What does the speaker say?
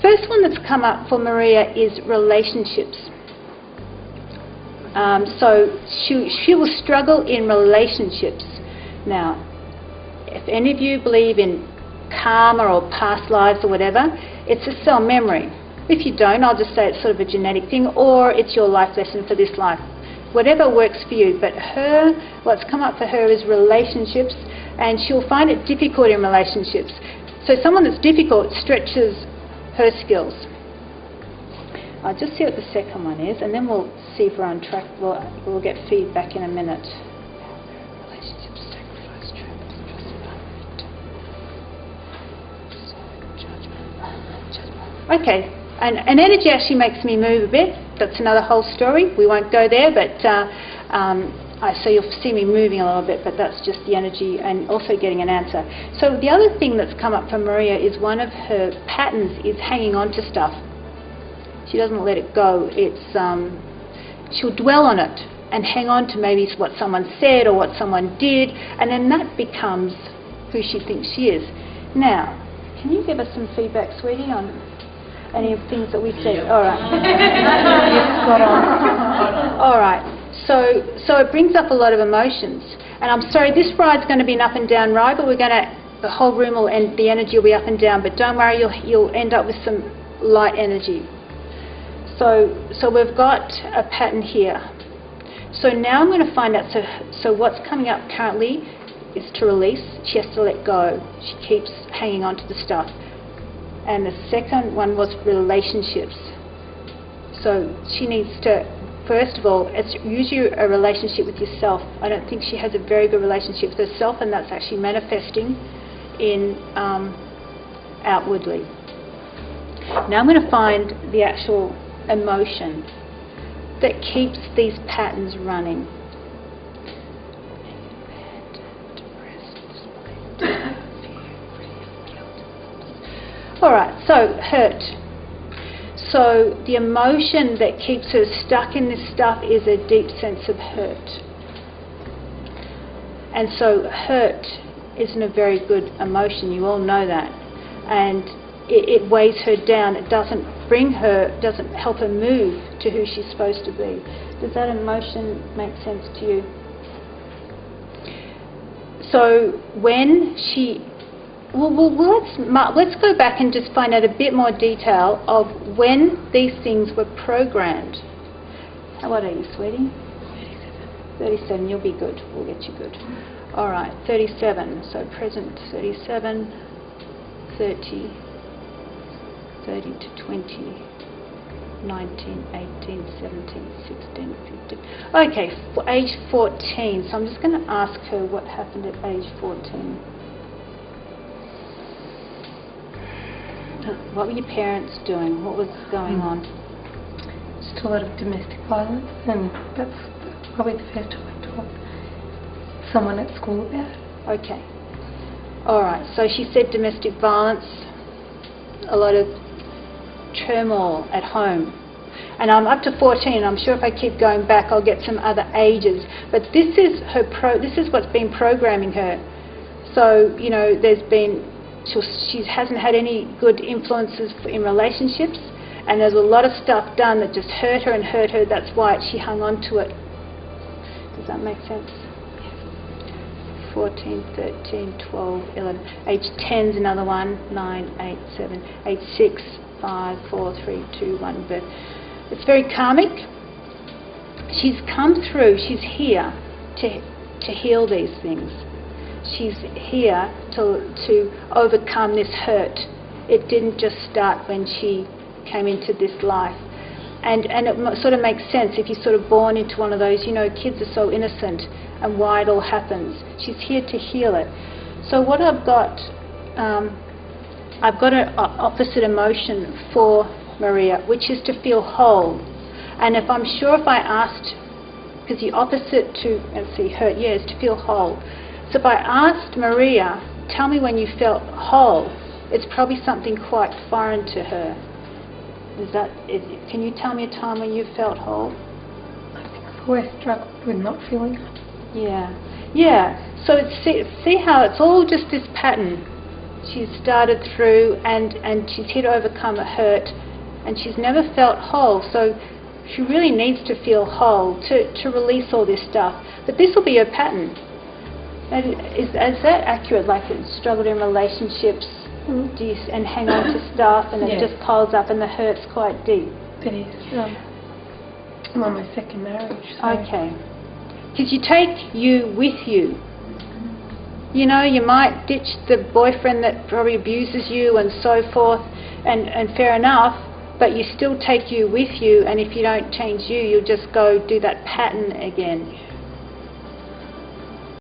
first one that's come up for Maria is relationships. So she will struggle in relationships. Now, if any of you believe in karma or past lives or whatever, it's a cell memory. If you don't, I'll just say it's sort of a genetic thing, or it's your life lesson for this life. Whatever works for you. But what's come up for her is relationships, and she'll find it difficult in relationships. So someone that's difficult stretches her skills. I'll just see what the second one is, and then we'll see if we're on track. We'll get feedback in a minute. Relationships, sacrifice, judgment. Okay, and energy actually makes me move a bit. That's another whole story. We won't go there, but so you'll see me moving a little bit, but that's just the energy and also getting an answer. So the other thing that's come up for Maria is one of her patterns is hanging on to stuff. She doesn't let it go. She'll dwell on it and hang on to maybe what someone said or what someone did, and then that becomes who she thinks she is. Now, can you give us some feedback, sweetie, on any of the things that we said? All right. All right. So it brings up a lot of emotions. And I'm sorry, this ride's going to be an up and down ride, but the whole room will end, the energy will be up and down, but don't worry, you'll end up with some light energy. So we've got a pattern here. So now I'm going to find out, so what's coming up currently is to release. She has to let go. She keeps hanging on to the stuff. And the second one was relationships. So she needs to, first of all, it's usually a relationship with yourself. I don't think she has a very good relationship with herself, and that's actually manifesting in outwardly. Now I'm going to find the actual emotion that keeps these patterns running. Alright, so hurt. So the emotion that keeps her stuck in this stuff is a deep sense of hurt. And so hurt isn't a very good emotion, you all know that. And it weighs her down. It doesn't help her move to who she's supposed to be. Does that emotion make sense to you? So when she... let's go back and just find out a bit more detail of when these things were programmed. How old are you, sweetie? 37. 37, you'll be good. We'll get you good. All right, 37. So present 37, 30, 30 to 20, 19, 18, 17, 16, 15. Okay, for age 14. So I'm just going to ask her what happened at age 14. What were your parents doing? What was going on? Just a lot of domestic violence, and that's probably the first time I talked someone at school about it. Okay. All right. So she said domestic violence, a lot of turmoil at home. And I'm up to 14. I'm sure if I keep going back, I'll get some other ages. But this is this is what's been programming her. So there's been. She hasn't had any good influences in relationships, and there's a lot of stuff done that just hurt her and hurt her. That's why she hung on to it. Does that make sense? 14, 13, 12, 11. Age 10 is another one. 9, 8, 7. Age 6, 5, 4, 3, 2, 1. Birth. It's very karmic. She's come through. She's here to heal these things. She's here to overcome this hurt. It didn't just start when she came into this life. And it sort of makes sense if you're sort of born into one of those, kids are so innocent and why it all happens. She's here to heal it. So what I've got an opposite emotion for Maria, which is to feel whole. And if I'm sure if I asked, because the opposite to, let's see, hurt, is to feel whole. So if I asked Maria, tell me when you felt whole, it's probably something quite foreign to her. Can you tell me a time when you felt whole? I think I've always struggled with not feeling it. Yeah. So see how it's all just this pattern. she's started through and she's here to overcome a hurt, and she's never felt whole. So she really needs to feel whole to release all this stuff. But this will be a pattern. And is that accurate? Like, struggled in relationships, and hang on to stuff, and it just piles up, and the hurt's quite deep. It is. I'm on my second marriage. So. Okay. Because you take you with you. You know, you might ditch the boyfriend that probably abuses you and so forth, and fair enough, but you still take you with you, and if you don't change you, you'll just go do that pattern again.